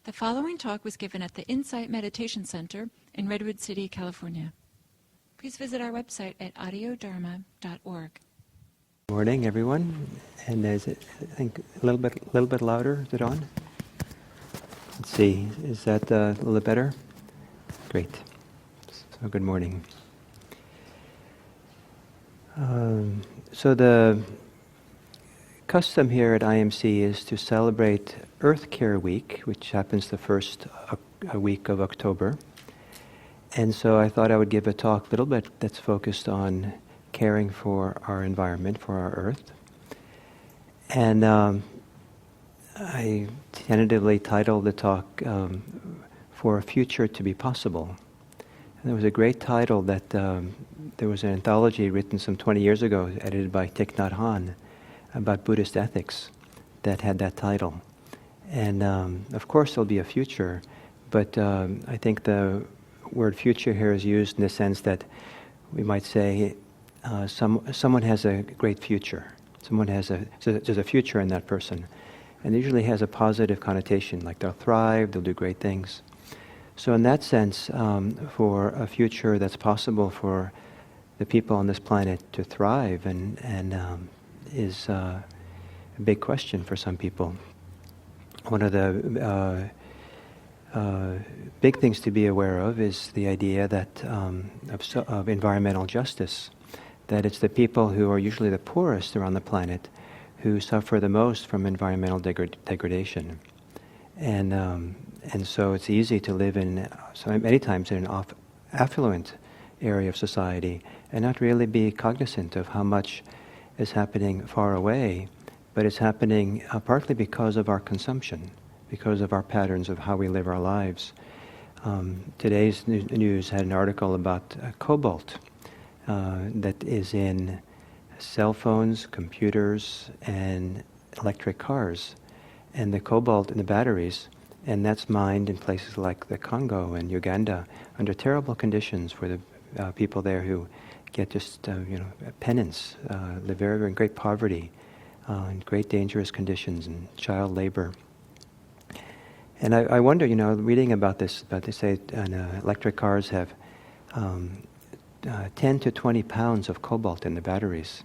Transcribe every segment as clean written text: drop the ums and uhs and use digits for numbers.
The following talk was given at the Insight Meditation Center in Redwood City, California. Please visit our website at audiodharma.org. Good morning, everyone. And is it, I think, a little bit louder? Is it on? Let's see. Is that a little bit better? Great. So good morning. So the custom here at IMC is to celebrate Earth Care Week, which happens the first week of October. And so I thought I would give a talk a little bit that's focused on caring for our environment, for our Earth. And I tentatively titled the talk, For a Future to be Possible. And there was a great title that there was an anthology written some 20 years ago, edited by Thich Nhat Hanh, about Buddhist ethics that had that title. And of course there'll be a future, but I think the word future here is used in the sense that we might say someone has a great future. There's a future in that person. And it usually has a positive connotation, like they'll thrive, they'll do great things. So in that sense, for a future that's possible for the people on this planet to thrive and is a big question for some people. One of the big things to be aware of is the idea that of environmental justice, that it's the people who are usually the poorest around the planet who suffer the most from environmental degradation. And so it's easy to live many times in an affluent area of society and not really be cognizant of how much is happening far away, but it's happening partly because of our consumption, because of our patterns of how we live our lives. Today's news had an article about cobalt that is in cell phones, computers, and electric cars, and the cobalt in the batteries, and that's mined in places like the Congo and Uganda under terrible conditions for the people there who get just penance, live very in great poverty, in great dangerous conditions and child labor. And I wonder, reading about this, they say electric cars have 10 to 20 pounds of cobalt in the batteries.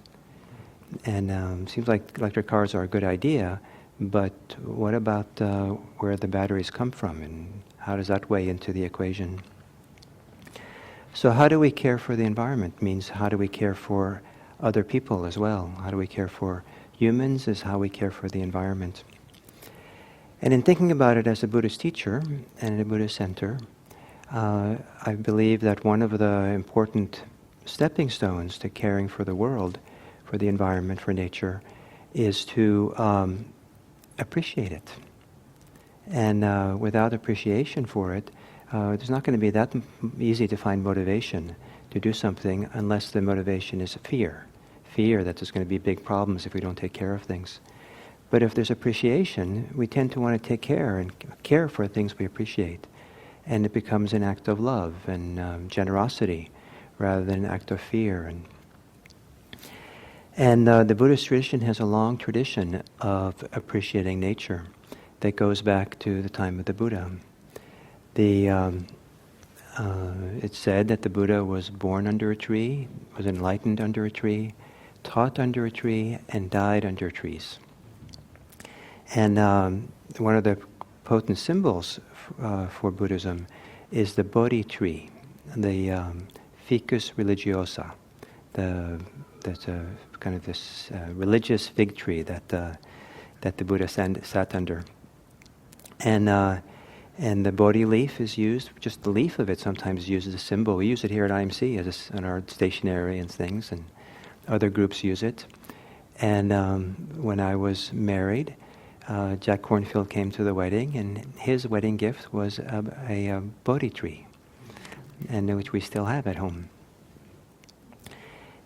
And seems like electric cars are a good idea, but what about where the batteries come from, and how does that weigh into the equation? So how do we care for the environment? Means how do we care for other people as well? How do we care for humans is how we care for the environment. And in thinking about it as a Buddhist teacher and in a Buddhist center, I believe that one of the important stepping stones to caring for the world, for the environment, for nature, is to appreciate it. And without appreciation for it, it's not going to be that easy to find motivation to do something unless the motivation is fear that there's going to be big problems if we don't take care of things. But if there's appreciation, we tend to want to take care and care for things we appreciate. And it becomes an act of love and generosity rather than an act of fear. And the Buddhist tradition has a long tradition of appreciating nature that goes back to the time of the Buddha. It's said that the Buddha was born under a tree, was enlightened under a tree, taught under a tree, and died under trees. And one of the potent symbols for Buddhism is the Bodhi tree, the Ficus religiosa. That's a kind of this religious fig tree that the Buddha sat under. And the Bodhi leaf is used, just the leaf of it sometimes is used as a symbol. We use it here at IMC in our stationery and things, and other groups use it. And when I was married, Jack Cornfield came to the wedding, and his wedding gift was a Bodhi tree, and which we still have at home.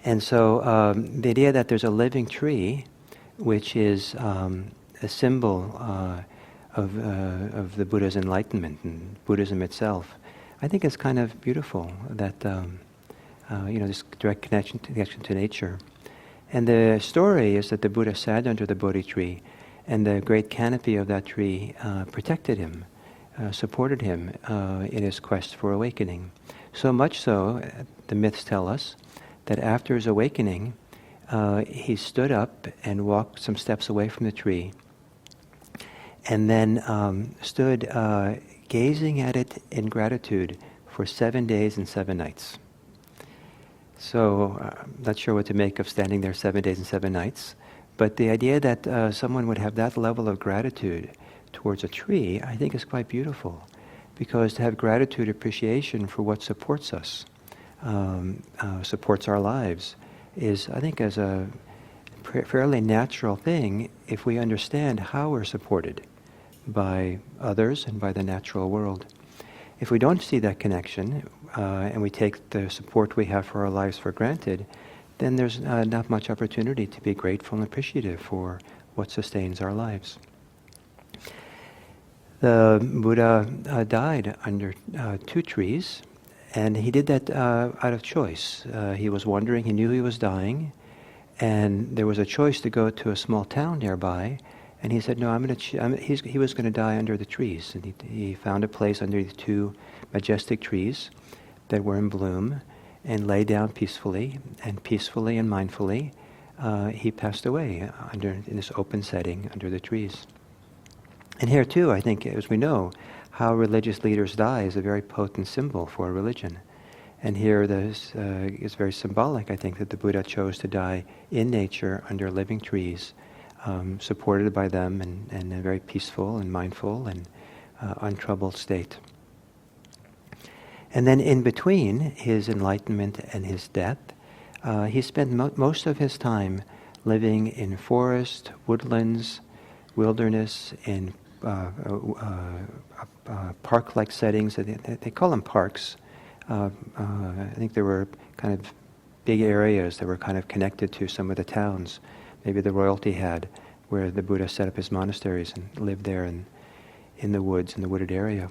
And so the idea that there's a living tree, which is a symbol of the Buddha's enlightenment and Buddhism itself, I think it's kind of beautiful that this direct connection to nature. And the story is that the Buddha sat under the Bodhi tree, and the great canopy of that tree protected him supported him in his quest for awakening. So much so, the myths tell us, that after his awakening, he stood up and walked some steps away from the tree, and then stood gazing at it in gratitude for 7 days and 7 nights. So, I'm not sure what to make of standing there 7 days and 7 nights, but the idea that someone would have that level of gratitude towards a tree, I think is quite beautiful, because to have gratitude, appreciation for what supports us, supports our lives, is, I think, as a fairly natural thing if we understand how we're supported by others and by the natural world. If we don't see that connection, and we take the support we have for our lives for granted, then there's not much opportunity to be grateful and appreciative for what sustains our lives. The Buddha died under 2 trees, and he did that out of choice. He was wondering, he knew he was dying, and there was a choice to go to a small town nearby, and he said, no, he was going to die under the trees. And he found a place under the 2 majestic trees that were in bloom, and lay down peacefully and mindfully, he passed away in this open setting under the trees. And here too, I think, as we know, how religious leaders die is a very potent symbol for religion. And here this is very symbolic, I think, that the Buddha chose to die in nature under living trees, supported by them, and in a very peaceful and mindful and untroubled state. And then in between his enlightenment and his death, he spent most of his time living in forest, woodlands, wilderness, in park-like settings. They call them parks. I think there were kind of big areas that were kind of connected to some of the towns. Maybe the royalty had, where the Buddha set up his monasteries and lived there in the woods, in the wooded area.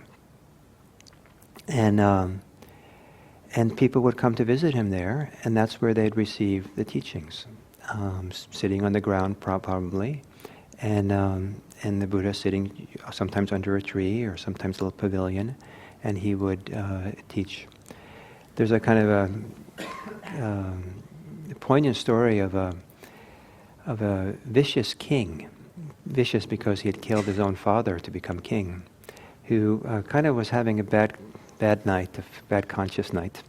And people would come to visit him there, and that's where they'd receive the teachings, sitting on the ground probably, and the Buddha sitting sometimes under a tree or sometimes a little pavilion, and he would teach. There's a kind of a poignant story of a vicious king, vicious because he had killed his own father to become king, who kind of was having a bad night, a bad conscious night.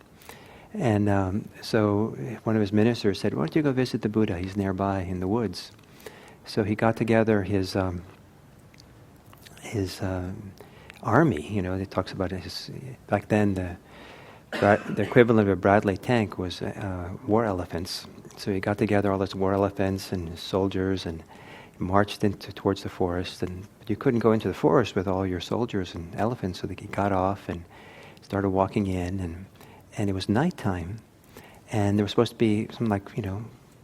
And so one of his ministers said, why don't you go visit the Buddha? He's nearby in the woods. So he got together his army. You know, it talks about back then the equivalent of a Bradley tank was war elephants. So he got together all his war elephants and his soldiers and marched towards the forest. And you couldn't go into the forest with all your soldiers and elephants, so he got off and started walking in, and it was nighttime, and there was supposed to be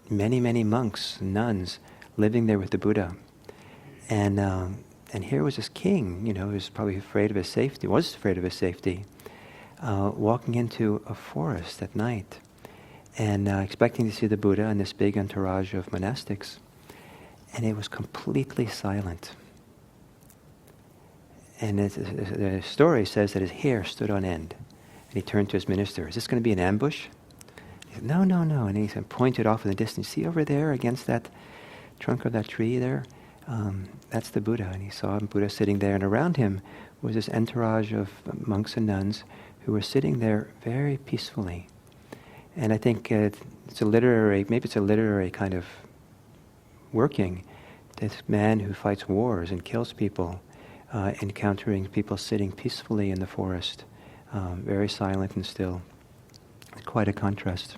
many monks and nuns living there with the Buddha, and here was this king, who was probably afraid of his safety, walking into a forest at night, and expecting to see the Buddha and this big entourage of monastics, and it was completely silent. And the story says that his hair stood on end. And he turned to his minister, is this going to be an ambush? He said, no. And he pointed off in the distance, see over there against that trunk of that tree there? That's the Buddha. And he saw Buddha sitting there, and around him was this entourage of monks and nuns who were sitting there very peacefully. And I think it's a literary kind of working. This man who fights wars and kills people, encountering people sitting peacefully in the forest, very silent and still. Quite a contrast.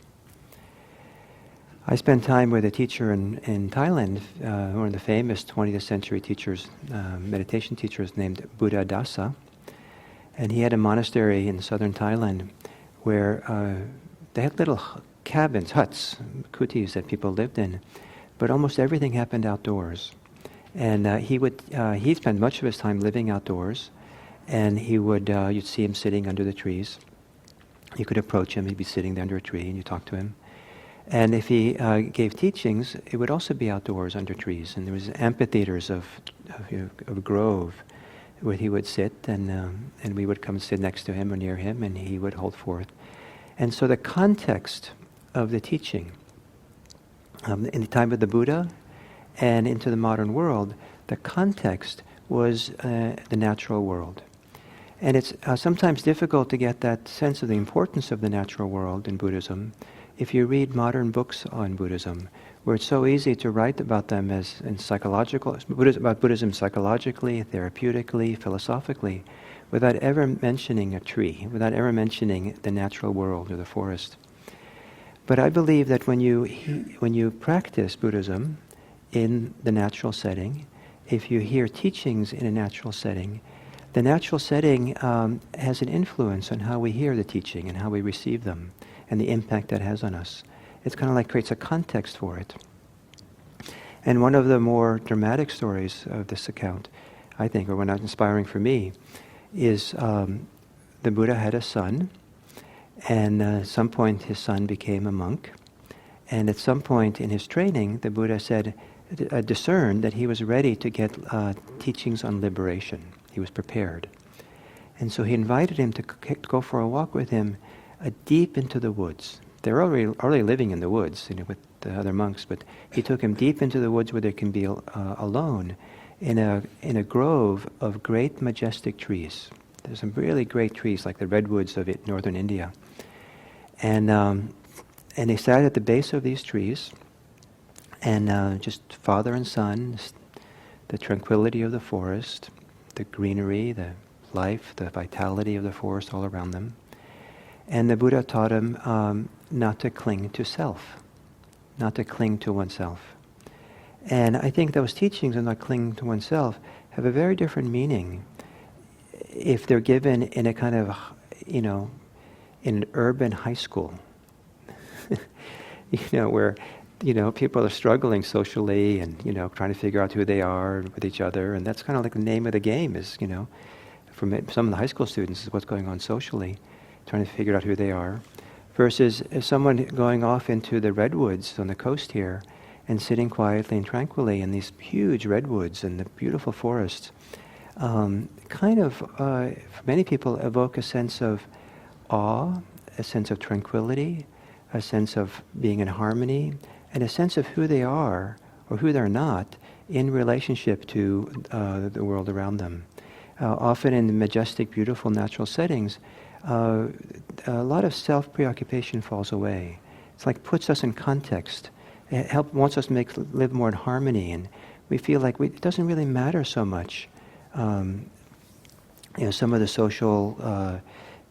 I spent time with a teacher in Thailand, one of the famous 20th century teachers, meditation teachers, named Buddha Dasa. And he had a monastery in southern Thailand where they had little cabins, huts, kutis that people lived in, but almost everything happened outdoors. And he spent much of his time living outdoors, and you'd see him sitting under the trees. You could approach him, he'd be sitting there under a tree, and you talk to him. And if he gave teachings, it would also be outdoors under trees. And there was amphitheaters of a grove, where he would sit, and we would come sit next to him or near him, and he would hold forth. And so the context of the teaching, in the time of the Buddha and into the modern world, the context was the natural world. And it's sometimes difficult to get that sense of the importance of the natural world in Buddhism if you read modern books on Buddhism, where it's so easy to write about them as in psychological, about Buddhism psychologically, therapeutically, philosophically, without ever mentioning a tree, without ever mentioning the natural world or the forest. But I believe that when you practice Buddhism in the natural setting, if you hear teachings in a natural setting, the natural setting has an influence on how we hear the teaching and how we receive them and the impact that has on us. It's kind of like creates a context for it. And one of the more dramatic stories of this account, I think, or one that's inspiring for me, is the Buddha had a son, and at some point his son became a monk. And at some point in his training, the Buddha discerned that he was ready to get teachings on liberation. He was prepared. And so he invited him to go for a walk with him deep into the woods. They're already living in the woods, with the other monks, but he took him deep into the woods where they can be alone in a grove of great majestic trees. There's some really great trees, like the redwoods of northern India. And they sat at the base of these trees, and just father and son, the tranquility of the forest, the greenery, the life, the vitality of the forest all around them. And the Buddha taught him not to cling to self, not to cling to oneself. And I think those teachings on not clinging to oneself have a very different meaning if they're given in a kind of, in an urban high school, where, people are struggling socially and, trying to figure out who they are with each other. And that's kind of like the name of the game is, for some of the high school students is what's going on socially, trying to figure out who they are. Versus someone going off into the redwoods on the coast here and sitting quietly and tranquilly in these huge redwoods and the beautiful forests, for many people, evoke a sense of awe, a sense of tranquility, a sense of being in harmony, and a sense of who they are or who they're not in relationship to the world around them. Often in the majestic, beautiful natural settings, a lot of self-preoccupation falls away. It's like puts us in context. It wants us to live more in harmony, and we feel like it doesn't really matter so much. Some of the social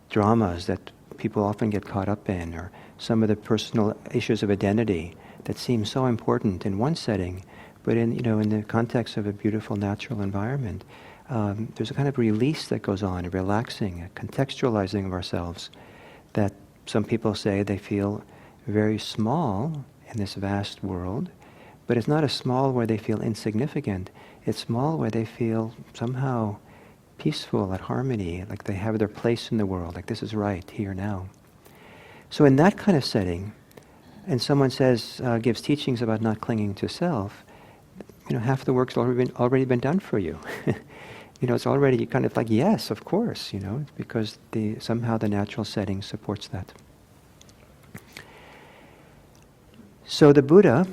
dramas that people often get caught up in, or some of the personal issues of identity that seem so important in one setting, but in the context of a beautiful natural environment, there's a kind of release that goes on, a relaxing, a contextualizing of ourselves, that some people say they feel very small in this vast world, but it's not a small where they feel insignificant. It's small where they feel somehow peaceful, at harmony, like they have their place in the world, like this is right, here, now. So in that kind of setting, and someone gives teachings about not clinging to self, half the work's already been done for you. It's already kind of like, yes, of course, because somehow the natural setting supports that. So the Buddha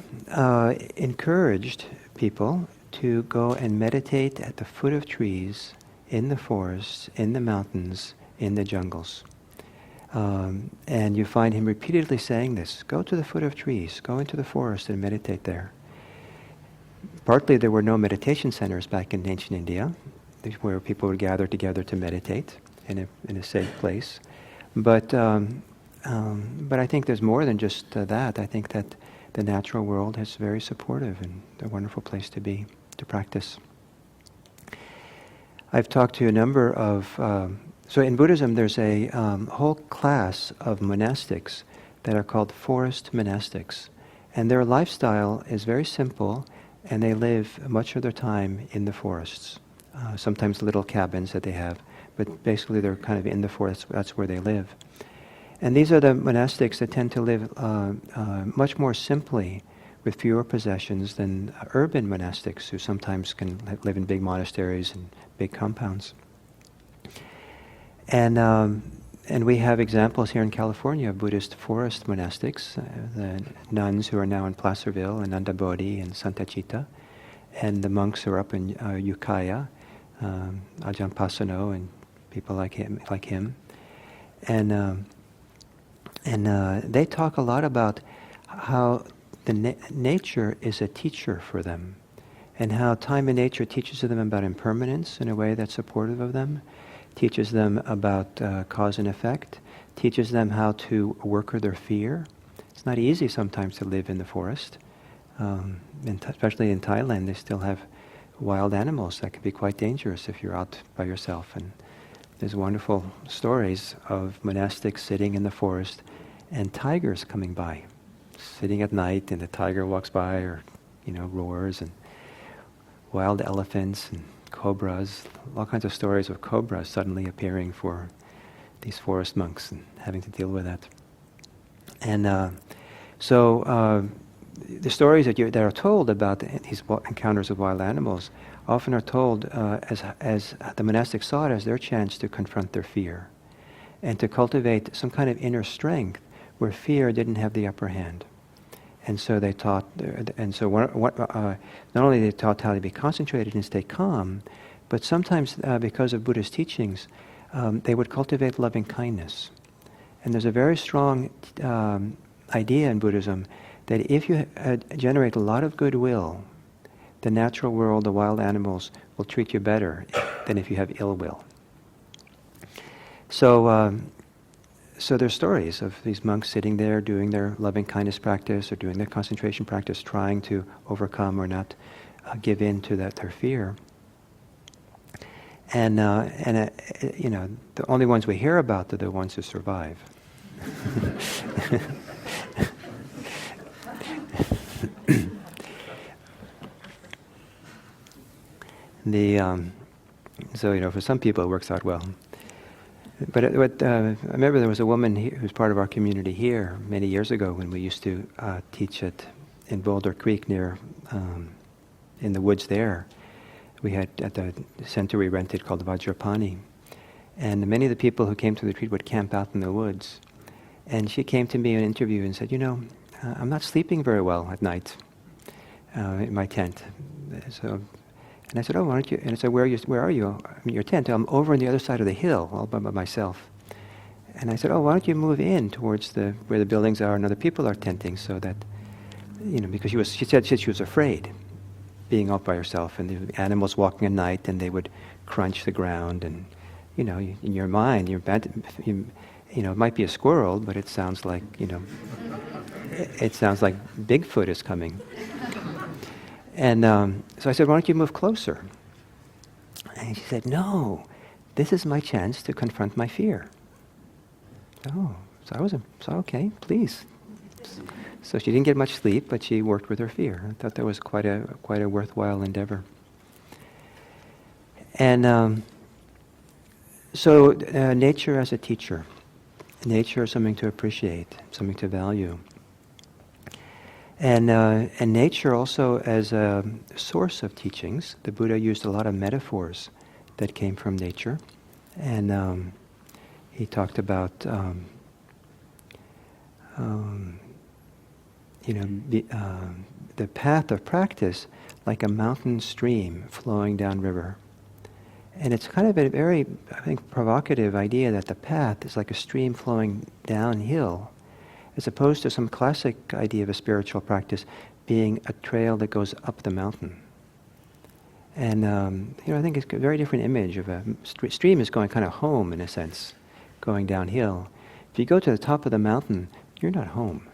encouraged people to go and meditate at the foot of trees, in the forests, in the mountains, in the jungles. And you find him repeatedly saying this: go to the foot of trees, go into the forest and meditate there. Partly there were no meditation centers back in ancient India, where people would gather together to meditate in a safe place. But I think there's more than just that. I think that the natural world is very supportive and a wonderful place to be, to practice. I've talked to a number of... so in Buddhism there's a whole class of monastics that are called forest monastics. And their lifestyle is very simple, and they live much of their time in the forests. Sometimes little cabins that they have, but basically they're kind of in the forest, that's where they live. And these are the monastics that tend to live much more simply with fewer possessions than urban monastics who sometimes can live in big monasteries and big compounds. And we have examples here in California of Buddhist forest monastics, the nuns who are now in Placerville and Nanda Bodhi and Santa Citta, and the monks who are up in Ukiah, Ajahn Pasano and people like him. And they talk a lot about how the nature is a teacher for them, and how time and nature teaches them about impermanence in a way that's supportive of them, teaches them about cause and effect, teaches them how to worker their fear. It's not easy sometimes to live in the forest. Especially in Thailand, they still have wild animals that can be quite dangerous if you're out by yourself. And there's wonderful stories of monastics sitting in the forest and tigers coming by, sitting at night, and the tiger walks by or, roars, and wild elephants and cobras, all kinds of stories of cobras suddenly appearing for these forest monks and having to deal with that. And so the stories that are told about these encounters of wild animals often are told as the monastics saw it as their chance to confront their fear and to cultivate some kind of inner strength where fear didn't have the upper hand. And so they taught, and so not only they taught how to be concentrated and stay calm, but sometimes because of Buddhist teachings, they would cultivate loving kindness. And there's a very strong idea in Buddhism that if you generate a lot of goodwill, the natural world, the wild animals, will treat you better than if you have ill will. So there's stories of these monks sitting there doing their loving kindness practice or doing their concentration practice, trying to overcome or not give in to their fear. And the only ones we hear about are the ones who survive. So for some people it works out well. But I remember there was a woman who's part of our community here many years ago when we used to teach in Boulder Creek near in the woods there. We had at the center we rented called Vajrapani, and many of the people who came to the retreat would camp out in the woods. And she came to me in an interview and said, I'm not sleeping very well at night in my tent. And I said, why don't you? And I said, where are you? In your tent. I'm over on the other side of the hill, all by myself. And I said, why don't you move in towards where the buildings are and other people are tenting, so that, because she said she was afraid, being out by herself, and the animals walking at night, and they would crunch the ground, and, in your mind, it might be a squirrel, but it sounds like, it sounds like Bigfoot is coming. And so I said, why don't you move closer? And she said, no, this is my chance to confront my fear. So okay, please. So she didn't get much sleep, but she worked with her fear. I thought that was quite a worthwhile endeavor. And so nature as a teacher. Nature is something to appreciate, something to value. And nature also as a source of teachings. The Buddha used a lot of metaphors that came from nature. And he talked about, the path of practice like a mountain stream flowing downriver. And it's kind of a very, I think, provocative idea that the path is like a stream flowing downhill, as opposed to some classic idea of a spiritual practice being a trail that goes up the mountain. And I think it's a very different image of a stream is going kind of home in a sense, going downhill. If you go to the top of the mountain, you're not home.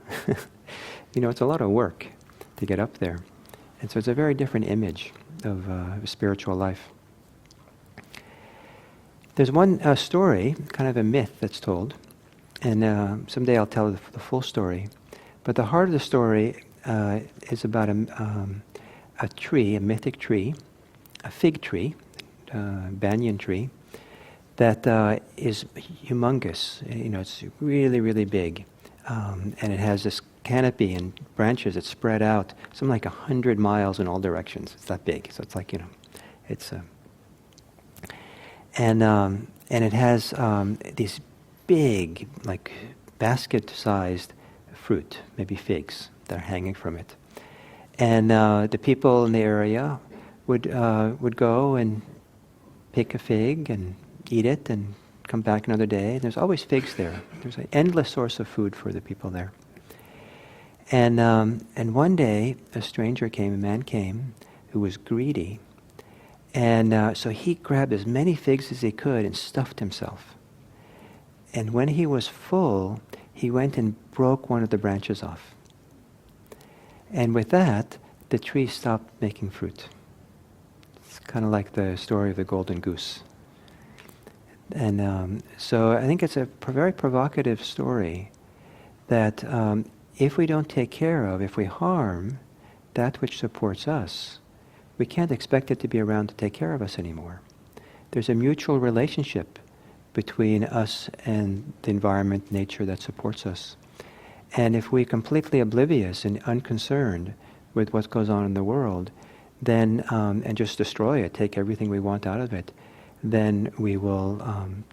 It's a lot of work to get up there. And so it's a very different image of spiritual life. There's one story, kind of a myth that's told, and someday I'll tell the full story. But the heart of the story is about a tree, a mythic tree, a fig tree, banyan tree, that is humongous. It's really, really big. And it has this canopy and branches that spread out something like 100 miles in all directions. It's that big. So it's like, and it has these big, like basket-sized fruit, maybe figs, that are hanging from it. And the people in the area would go and pick a fig and eat it and come back another day. There's always figs there. There's an endless source of food for the people there. And one day, a stranger came, a man came, who was greedy. And so he grabbed as many figs as he could and stuffed himself. And when he was full, he went and broke one of the branches off. And with that, the tree stopped making fruit. It's kind of like the story of the golden goose. And so I think it's a very provocative story that if we don't take care of, if we harm that which supports us, we can't expect it to be around to take care of us anymore. There's a mutual relationship between us and the environment, nature that supports us. And if we're completely oblivious and unconcerned with what goes on in the world, then and just destroy it, take everything we want out of it, then we will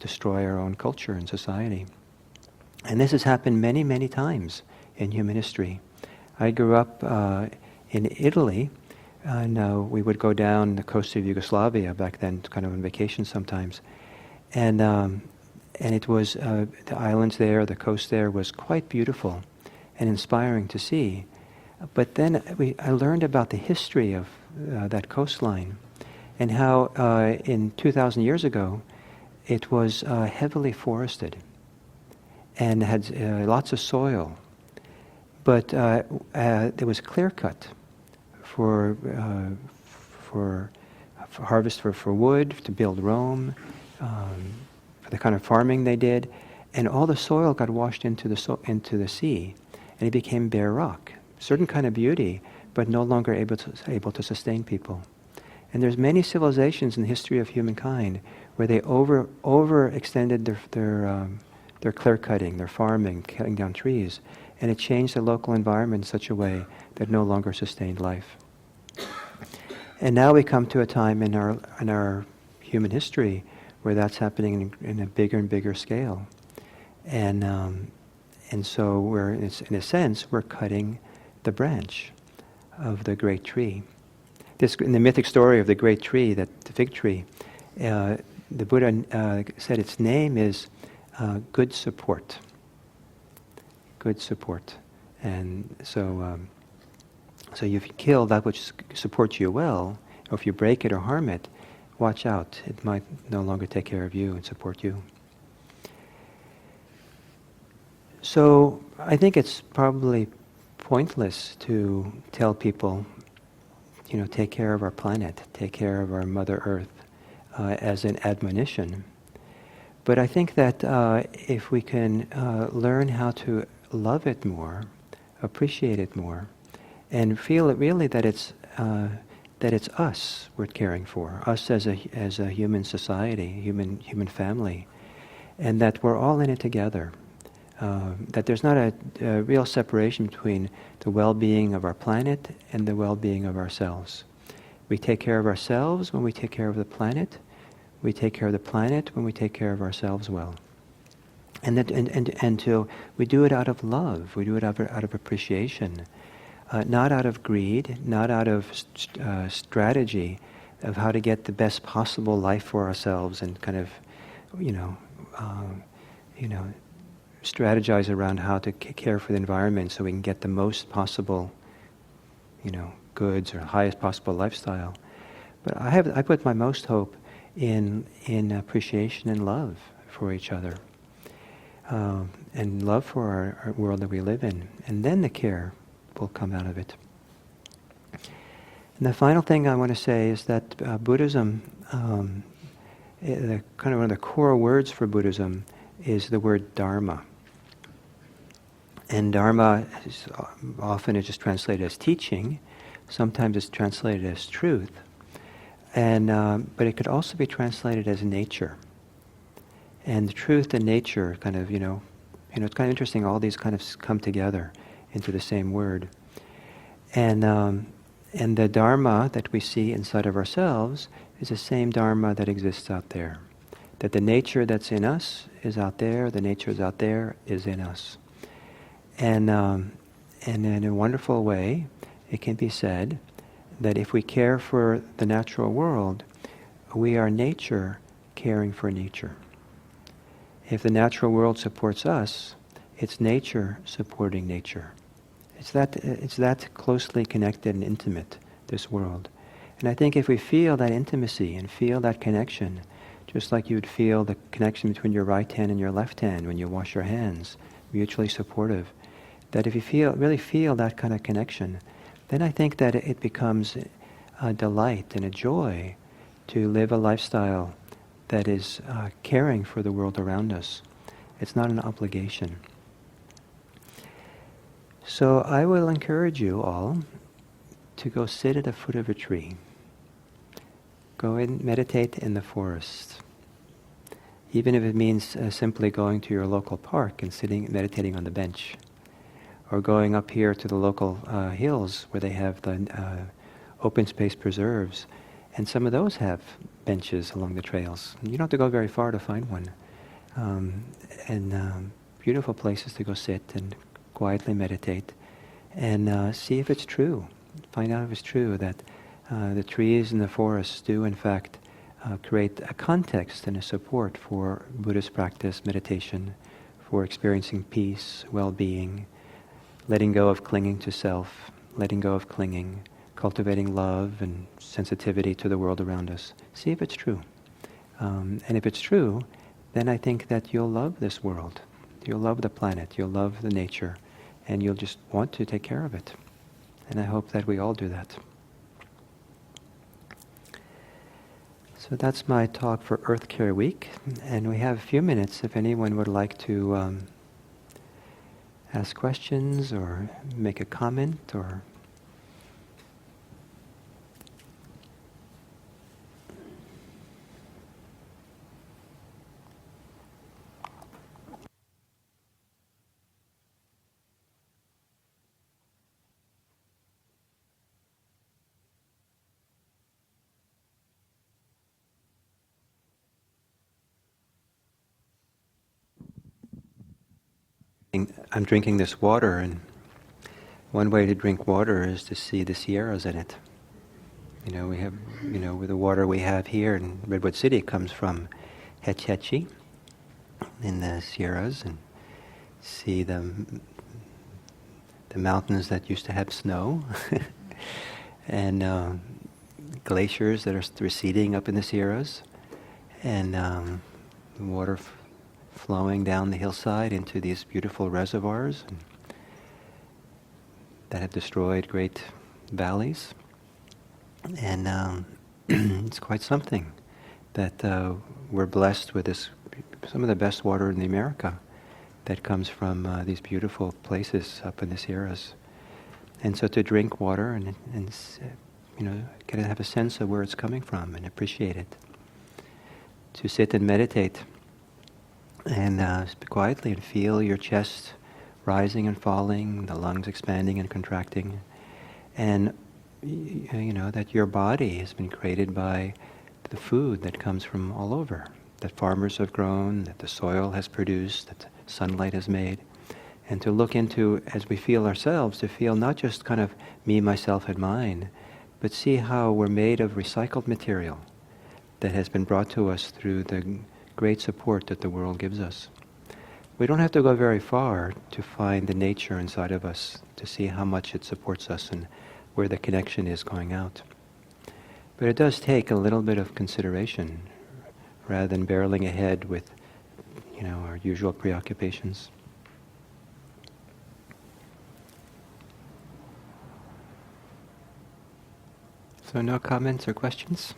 destroy our own culture and society. And this has happened many, many times in human history. I grew up in Italy, and we would go down the coast of Yugoslavia back then, kind of on vacation sometimes. And it was, the islands there, the coast there was quite beautiful and inspiring to see. But then I learned about the history of that coastline and how in 2,000 years ago it was heavily forested and had lots of soil. But it was clear cut for harvest for wood, to build Rome, for the kind of farming they did, and all the soil got washed into the sea, and it became bare rock. Certain kind of beauty, but no longer able to sustain people. And there's many civilizations in the history of humankind where they overextended their clear cutting, their farming, cutting down trees, and it changed the local environment in such a way that no longer sustained life. And now we come to a time in our human history where that's happening in a bigger and bigger scale, and so we're in a sense we're cutting the branch of the great tree. In the mythic story of the great tree, the fig tree, the Buddha said its name is good support. Good support, and so if you kill that which supports you well, or if you break it or harm it, watch out. It might no longer take care of you and support you. So I think it's probably pointless to tell people, take care of our planet, take care of our Mother Earth, as an admonition. But I think that if we can learn how to love it more, appreciate it more, and feel it really that it's us we're caring for, us as a human society, human family, and that we're all in it together. That there's not a real separation between the well-being of our planet and the well-being of ourselves. We take care of ourselves when we take care of the planet. We take care of the planet when we take care of ourselves well. And we do it out of love. We do it out of appreciation, not out of greed, not out of strategy of how to get the best possible life for ourselves and kind of, strategize around how to care for the environment so we can get the most possible, goods or highest possible lifestyle. But I put my most hope in appreciation and love for each other, and love for our world that we live in, and then the care will come out of it. And the final thing I want to say is that Buddhism, kind of one of the core words for Buddhism is the word Dharma. And Dharma often is just translated as teaching. Sometimes it's translated as truth. And but it could also be translated as nature. And the truth and nature kind of, it's kind of interesting, all these kind of come together into the same word. And the Dharma that we see inside of ourselves is the same Dharma that exists out there. That the nature that's in us is out there, the nature is out there, is in us. And in a wonderful way, it can be said that if we care for the natural world, we are nature caring for nature. If the natural world supports us, it's nature supporting nature. It's that closely connected and intimate, this world. And I think if we feel that intimacy and feel that connection, just like you would feel the connection between your right hand and your left hand when you wash your hands, mutually supportive, that if you really feel that kind of connection, then I think that it becomes a delight and a joy to live a lifestyle that is caring for the world around us. It's not an obligation. So I will encourage you all to go sit at the foot of a tree. Go and meditate in the forest. Even if it means simply going to your local park and meditating on the bench. Or going up here to the local hills where they have the open space preserves. And some of those have benches along the trails. You don't have to go very far to find one. Beautiful places to go sit and quietly meditate and see if it's true. Find out if it's true that the trees and the forests do in fact create a context and a support for Buddhist practice, meditation, for experiencing peace, well-being, letting go of clinging to self, letting go of clinging, cultivating love and sensitivity to the world around us. See if it's true. And if it's true, then I think that you'll love this world. You'll love the planet, you'll love the nature, and you'll just want to take care of it. And I hope that we all do that. So that's my talk for Earth Care Week. And we have a few minutes if anyone would like to ask questions or make a comment or... I'm drinking this water, and one way to drink water is to see the Sierras in it. We have, with the water we have here in Redwood City comes from Hetch in the Sierras, and see the mountains that used to have snow, and glaciers that are receding up in the Sierras, and the water flowing down the hillside into these beautiful reservoirs that have destroyed great valleys. And it's quite something that we're blessed with some of the best water in America that comes from these beautiful places up in the Sierras. And so to drink water and kind of have a sense of where it's coming from and appreciate it. To sit and meditate and quietly and feel your chest rising and falling, the lungs expanding and contracting, and that your body has been created by the food that comes from all over, that farmers have grown, that the soil has produced, that sunlight has made, and to look into, as we feel ourselves, to feel not just kind of me, myself, and mine, but see how we're made of recycled material that has been brought to us through the great support that the world gives us. We don't have to go very far to find the nature inside of us, to see how much it supports us and where the connection is going out. But it does take a little bit of consideration rather than barreling ahead with, our usual preoccupations. So no comments or questions?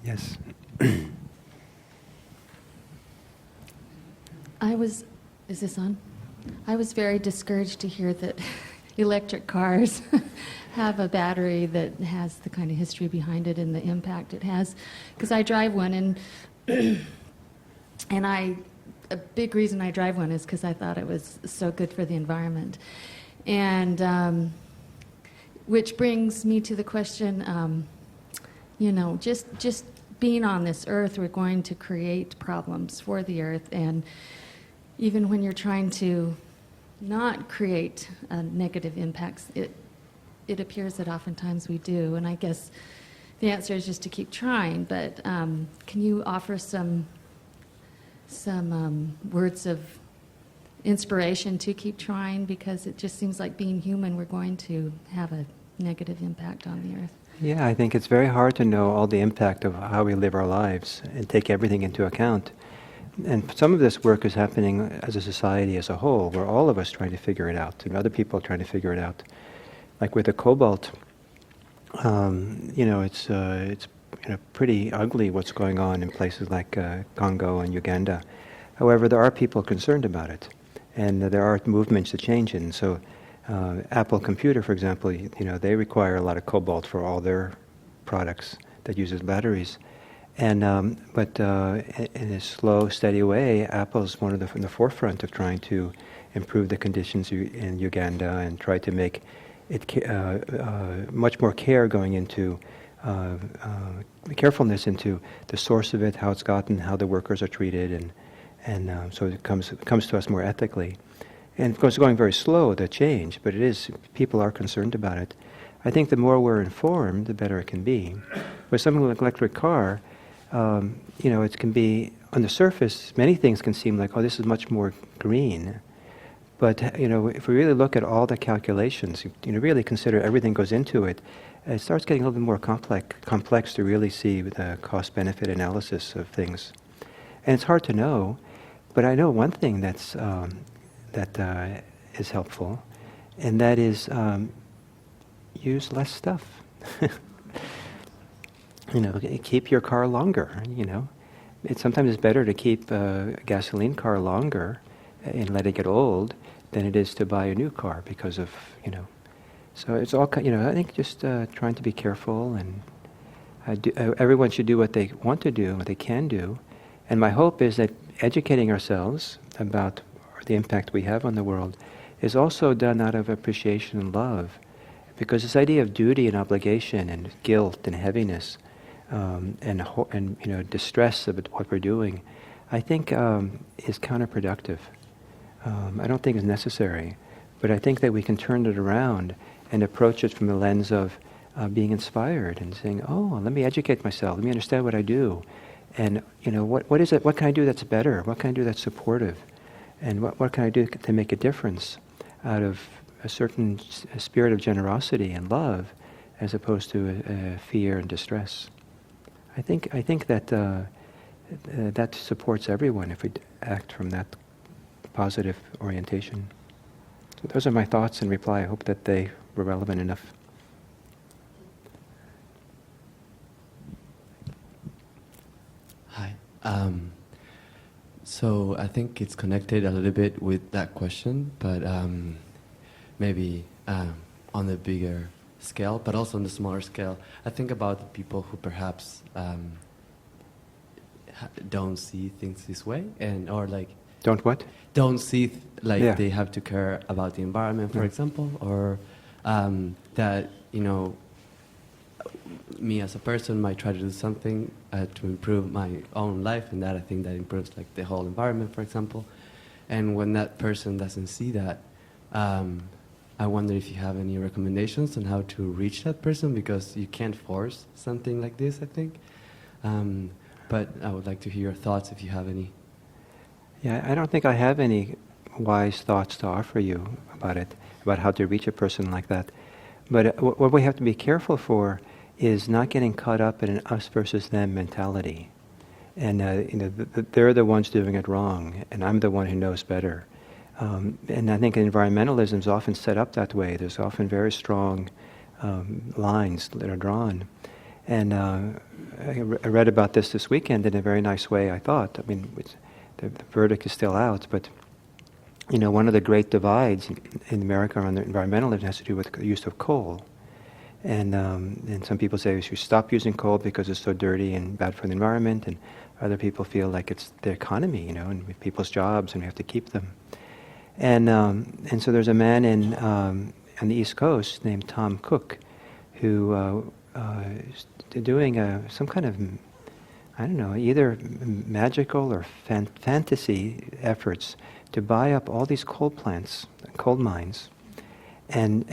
Yes. Is this on? I was very discouraged to hear that electric cars have a battery that has the kind of history behind it and the impact it has. Because I drive one, and a big reason I drive one is because I thought it was so good for the environment. And which brings me to the question, just being on this earth, we're going to create problems for the earth. And even when you're trying to not create negative impacts, it appears that oftentimes we do. And I guess the answer is just to keep trying. But can you offer some words of inspiration to keep trying? Because it just seems like being human, we're going to have a negative impact on the earth. Yeah, I think it's very hard to know all the impact of how we live our lives and take everything into account. And some of this work is happening as a society as a whole, where all of us trying to figure it out, and other people trying to figure it out. Like with the cobalt, it's pretty ugly what's going on in places like Congo and Uganda. However, there are people concerned about it, and there are movements to change it. And so, Apple Computer, for example, they require a lot of cobalt for all their products that uses batteries. And but in a slow, steady way, Apple's in the forefront of trying to improve the conditions in Uganda and try to make it much more care going into carefulness into the source of it, how it's gotten, how the workers are treated, and so it comes to us more ethically. And of course, it's going very slow, the change, but people are concerned about it. I think the more we're informed, the better it can be. With something like electric car, it can be, on the surface, many things can seem like, oh, this is much more green. But, if we really look at all the calculations, really consider everything goes into it, it starts getting a little bit more complex to really see the cost-benefit analysis of things. And it's hard to know, but I know one thing that is helpful, and that is use less stuff. Keep your car longer. Sometimes it's better to keep a gasoline car longer and let it get old than it is to buy a new car because of So it's all I think just trying to be careful, and everyone should do what they want to do, what they can do, and my hope is that educating ourselves about the impact we have on the world is also done out of appreciation and love, because this idea of duty and obligation and guilt and heaviness and distress of what we're doing, I think is counterproductive. I don't think it's necessary, but I think that we can turn it around and approach it from the lens of being inspired and saying, oh, let me educate myself, let me understand what I do, and what is it? What can I do that's better? What can I do that's supportive? And what can I do to make a difference out of a certain spirit of generosity and love, as opposed to fear and distress? I think that that supports everyone if we act from that positive orientation. So those are my thoughts in reply. I hope that they were relevant enough. Hi. So I think it's connected a little bit with that question, but maybe on the bigger scale, but also on the smaller scale. I think about the people who perhaps don't see things this way, or like Don't what? don't see they have to care about the environment, for example, or that me as a person might try to do something to improve my own life, and that I think that improves like the whole environment, for example. And when that person doesn't see that, I wonder if you have any recommendations on how to reach that person, because you can't force something like this, I think. But I would like to hear your thoughts if you have any. Yeah, I don't think I have any wise thoughts to offer you about it, about how to reach a person like that. But what we have to be careful for is not getting caught up in an us versus them mentality. And they're the ones doing it wrong, and I'm the one who knows better. And I think environmentalism is often set up that way. There's often very strong lines that are drawn. And I read about this weekend in a very nice way, I thought. I mean, the verdict is still out, but one of the great divides in America on the environmentalism has to do with the use of coal. And some people say we should stop using coal because it's so dirty and bad for the environment, and other people feel like it's the economy, and people's jobs, and we have to keep them. And so there's a man on the East Coast named Tom Cook who is doing some kind of I don't know, either magical or fantasy efforts to buy up all these coal plants, coal mines, and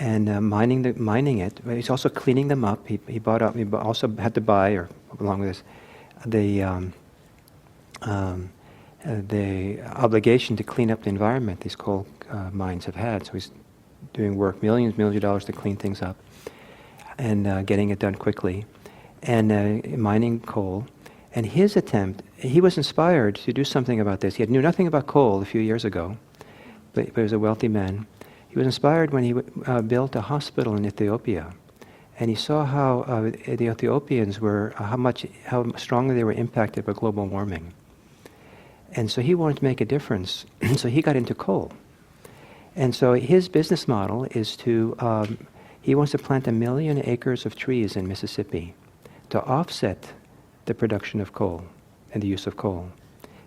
mining it. He's also cleaning them up. He also had to buy, or along with this, the obligation to clean up the environment these coal mines have had. So he's doing work, millions of dollars to clean things up, and getting it done quickly, and mining coal. And his attempt, he was inspired to do something about this. He knew nothing about coal a few years ago, but he was a wealthy man. He was inspired when he built a hospital in Ethiopia, and he saw how the Ethiopians were, how strongly they were impacted by global warming. And so he wanted to make a difference. So he got into coal. And so his business model is he wants to plant 1 million acres of trees in Mississippi to offset the production of coal and the use of coal,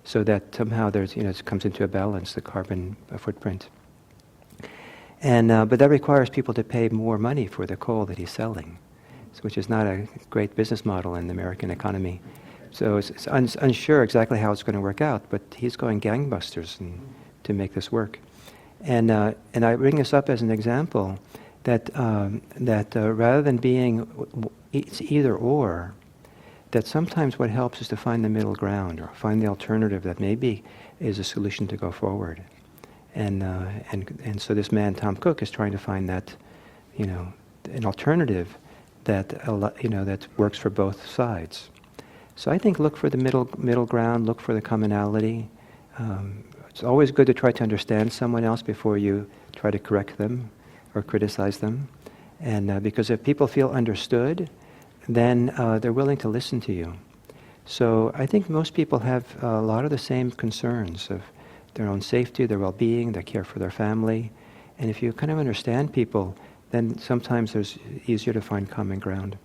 so that somehow it comes into a balance, the carbon footprint. And but that requires people to pay more money for the coal that he's selling, which is not a great business model in the American economy. So it's unsure exactly how it's going to work out, but he's going gangbusters to make this work. And I bring this up as an example that rather than being it's either or, that sometimes what helps is to find the middle ground, or find the alternative that maybe is a solution to go forward. And so this man, Tom Cook, is trying to find that, an alternative that that works for both sides. So I think look for the middle ground, look for the commonality. It's always good to try to understand someone else before you try to correct them or criticize them. And because if people feel understood, then they're willing to listen to you. So I think most people have a lot of the same concerns of their own safety, their well-being, their care for their family. And if you kind of understand people, then sometimes it's easier to find common ground.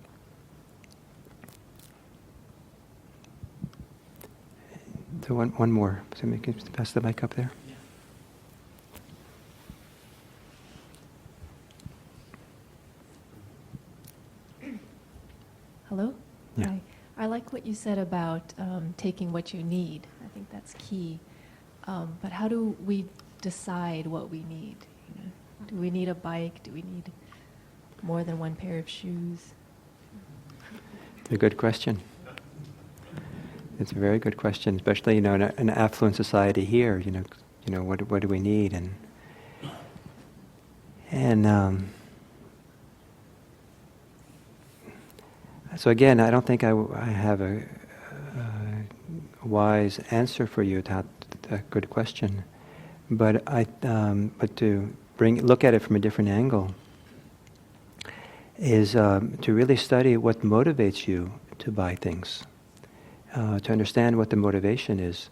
So one more. Somebody can pass the mic up there. Hello? Yeah. Hi. I like what you said about taking what you need. I think that's key. But how do we decide what we need? Do we need a bike? Do we need more than one pair of shoes? It's a good question. It's a very good question, especially in an affluent society here. What do we need? And so again, I don't think I have a wise answer for you to that good question, but to look at it from a different angle is to really study what motivates you to buy things. To understand what the motivation is,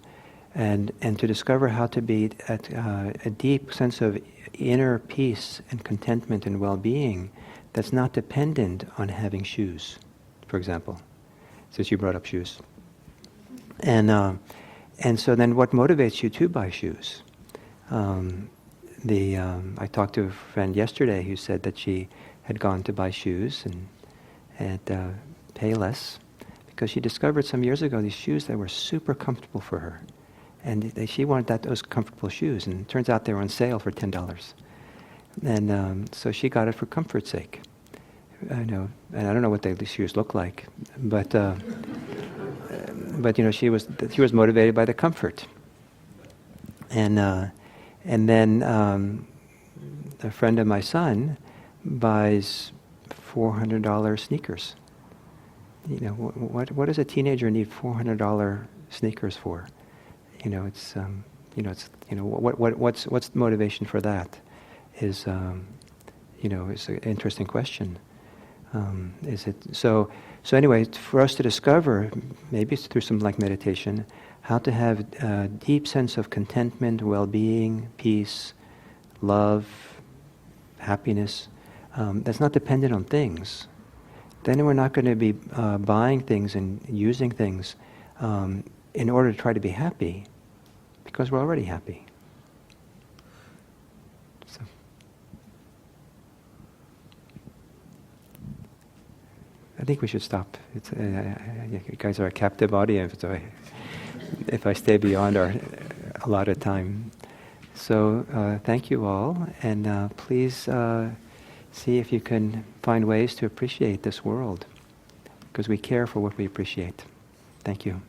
and to discover how to be at a deep sense of inner peace and contentment and well-being that's not dependent on having shoes, for example, since you brought up shoes. And so then what motivates you to buy shoes? I talked to a friend yesterday who said that she had gone to buy shoes and pay less, because she discovered some years ago these shoes that were super comfortable for her. And she wanted those comfortable shoes, and it turns out they were on sale for $10. And so she got it for comfort's sake. I know, and I don't know what these shoes look like, but she was motivated by the comfort. And then a friend of my son buys $400 sneakers. What does a teenager need $400 sneakers for? What's the motivation for that? Is an interesting question. Is it so? So anyway, for us to discover, maybe it's through some meditation, how to have a deep sense of contentment, well-being, peace, love, happiness, that's not dependent on things. Then we're not going to be buying things and using things in order to try to be happy, because we're already happy. So. think we should stop. You guys are a captive audience, so if I stay beyond our allotted time. So thank you all, and please see if you can find ways to appreciate this world, because we care for what we appreciate. Thank you.